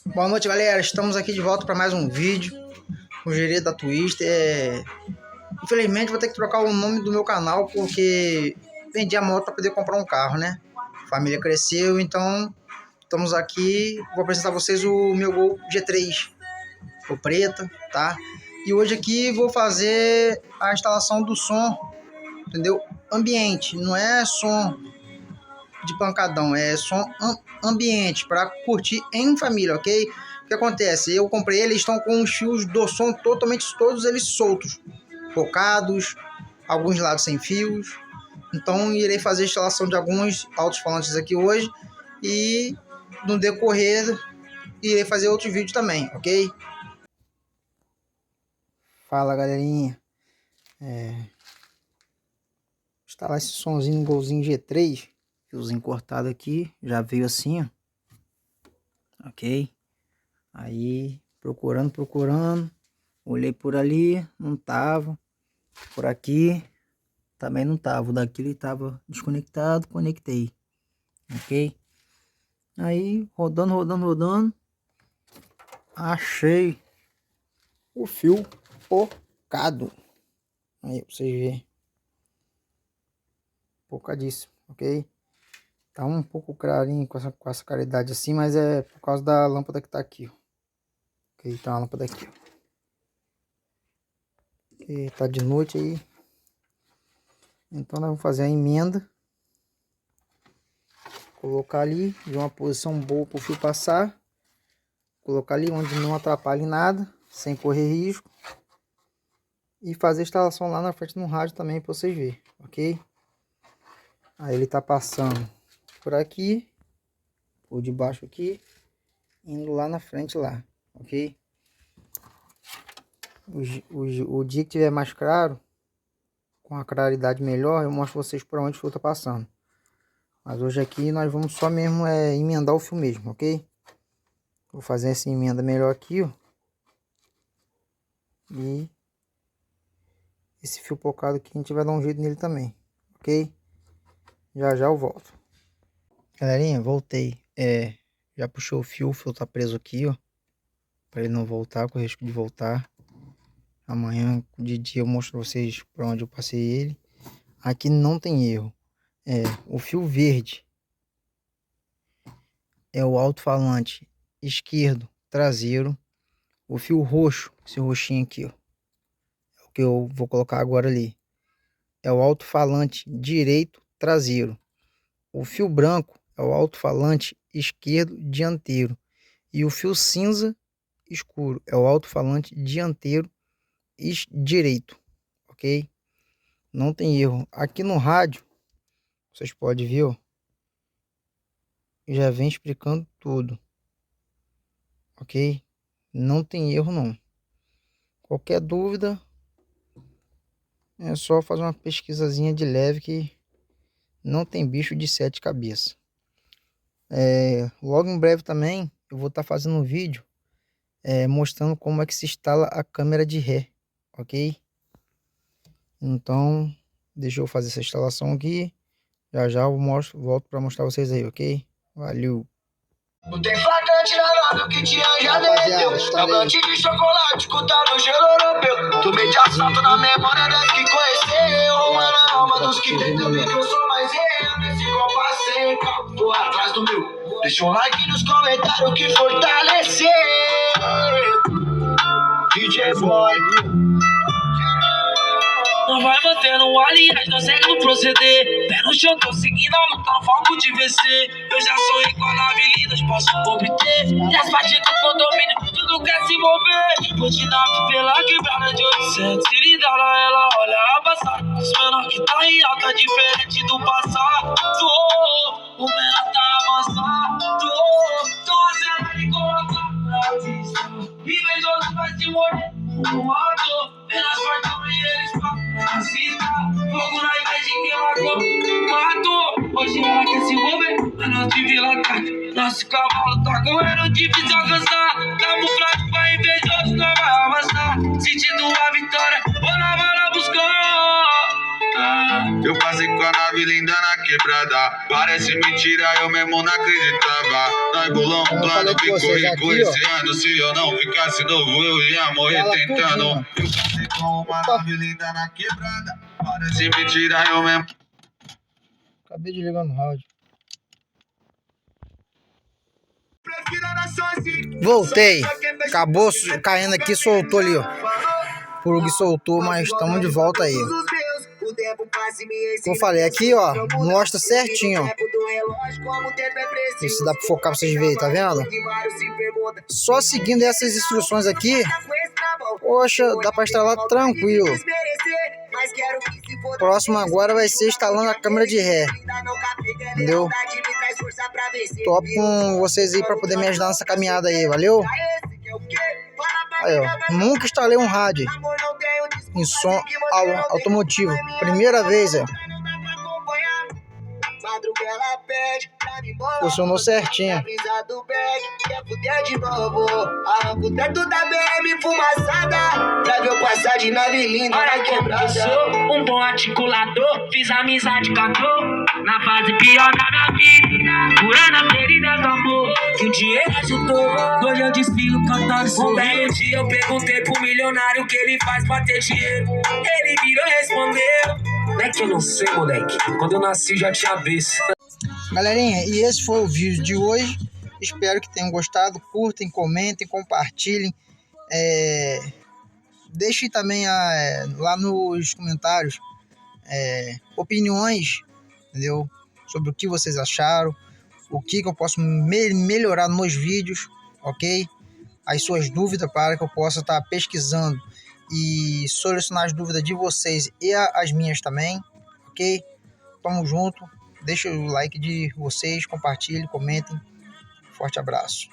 Boa noite, galera. Estamos aqui de volta para mais um vídeo com o gerente da Twister. Infelizmente vou ter que trocar o nome do meu canal porque vendi a moto para poder comprar um carro, né? A família cresceu, então estamos aqui. Vou apresentar a vocês o meu Gol G3, o preta, tá? E hoje aqui vou fazer a instalação do som, entendeu? Ambiente, não é som de pancadão, é som ambiente para curtir em família, ok? O que acontece? Eu comprei eles, estão com os fios do som totalmente todos eles soltos, focados, alguns lados sem fios. Então irei fazer a instalação de alguns alto-falantes aqui hoje e no decorrer irei fazer outros vídeos também, ok? Fala, galerinha. Instalar esse somzinho no Golzinho G3, fiozinho cortado aqui, já veio assim, ó. Ok? Aí procurando, olhei por ali, não tava, por aqui também não tava, o daqui ele tava desconectado, conectei, ok? Aí rodando, achei o fio pocado, aí pra vocês verem, pocadíssimo, ok? Tá um pouco clarinho com essa claridade assim, mas é por causa da lâmpada que tá aqui, ó. Ok, tá uma lâmpada aqui, ó. E tá de noite aí, então nós vamos fazer a emenda, colocar ali de uma posição boa para o fio passar, colocar ali onde não atrapalhe nada, sem correr risco, e fazer a instalação lá na frente no rádio também para vocês verem, ok? Aí ele tá passando por aqui, por debaixo aqui, indo lá na frente lá, ok? O dia que tiver mais claro, com a claridade melhor, eu mostro vocês por onde o fio tá passando. Mas hoje aqui nós vamos só mesmo emendar o fio mesmo, ok? Vou fazer essa emenda melhor aqui, ó. E esse fio pocado aqui a gente vai dar um jeito nele também, ok? Já eu volto. Galerinha, voltei. Já puxou o fio tá preso aqui, ó. Para ele não voltar, com o risco de voltar. Amanhã de dia eu mostro pra vocês para onde eu passei ele. Aqui não tem erro. O fio verde é o alto-falante esquerdo traseiro. O fio roxo, esse roxinho aqui, ó, é o que eu vou colocar agora ali, é o alto-falante direito traseiro. O fio branco é o alto-falante esquerdo dianteiro. E o fio cinza escuro é o alto-falante dianteiro direito, ok? Não tem erro. Aqui no rádio, vocês podem ver, ó, já vem explicando tudo, ok? Não tem erro não. Qualquer dúvida, é só fazer uma pesquisazinha de leve que não tem bicho de 7 cabeças. Logo em breve também eu vou estar fazendo um vídeo mostrando como é que se instala a câmera de ré, ok? Então deixa eu fazer essa instalação aqui, já eu volto para mostrar vocês aí, ok? Valeu! Não tem flagrante na nave, o que tinha já derreteu. Tablante de chocolate, tá no gelo europeu. Tomei de assalto na memória das que conheceu. Mas na alma dos que tentam ver que eu sou mais real. Nesse compasso, tô atrás do meu. Deixa um like nos comentários que fortalecer. DJ Boy. Não vai mantendo o aliás, não segue no proceder. Pé no chão, tô seguindo a luta, foco de vencer. Eu já sou igual a avenidas, posso obter. E as partidas do condomínio, tudo quer se envolver. Vou te dar pela quebrada de 800 cilindrada, ela olha a passar. Os menor que tá em alta, diferente do passado. O menor tá avançado. Tô acelerado e colocado na pista. Invejoso vai se morrer, fumado. Pelas portas e eles fogo na imagem que ela matou. Hoje ela quer se envolver, mas nós de Vila Tarde. Nosso cavalo tá correndo difícil alcançar. Camuflado pra invejoso, não vai avançar. Sentindo a vitória, vou na bala buscar. Eu passei com a nave linda na quebrada. Parece mentira, eu mesmo não acreditava. Nós bolou um plano, ficou rico esse ano. Se eu não ficasse novo, eu ia morrer tentando. Eu passei com uma nave linda na quebrada. Parece mentira, eu mesmo. Acabei de ligar no rádio. Voltei. Acabou caindo aqui, soltou ali, ó. O que soltou, mas estamos de volta aí. Como eu falei, aqui, ó, mostra certinho, ó. Se dá pra focar pra vocês verem, tá vendo? Só seguindo essas instruções aqui, poxa, dá pra instalar tranquilo. Próximo agora vai ser instalando a câmera de ré. Entendeu? Top com vocês aí pra poder me ajudar nessa caminhada aí, valeu? Aí, ó, nunca instalei um rádio em som automotivo. Primeira vez, ó. Funcionou certinho. Olha como eu sou um bom articulador. Fiz amizade com a dor na fase pior da minha vida, curando a ferida do amor que o dinheiro ajudou. Hoje eu desfilo cantando sorriso. E eu perguntei pro milionário o que ele faz pra ter dinheiro. Ele virou e respondeu: não é que eu não sei, moleque, quando eu nasci já tinha visto. Galerinha, e esse foi o vídeo de hoje. Espero que tenham gostado. Curtem, comentem, compartilhem. Deixem também lá nos comentários opiniões, entendeu? Sobre o que vocês acharam, o que eu posso melhorar nos vídeos, ok? As suas dúvidas para que eu possa estar pesquisando e solucionar as dúvidas de vocês e as minhas também, ok? Tamo junto. Deixa o like de vocês, compartilhem, comentem. Forte abraço.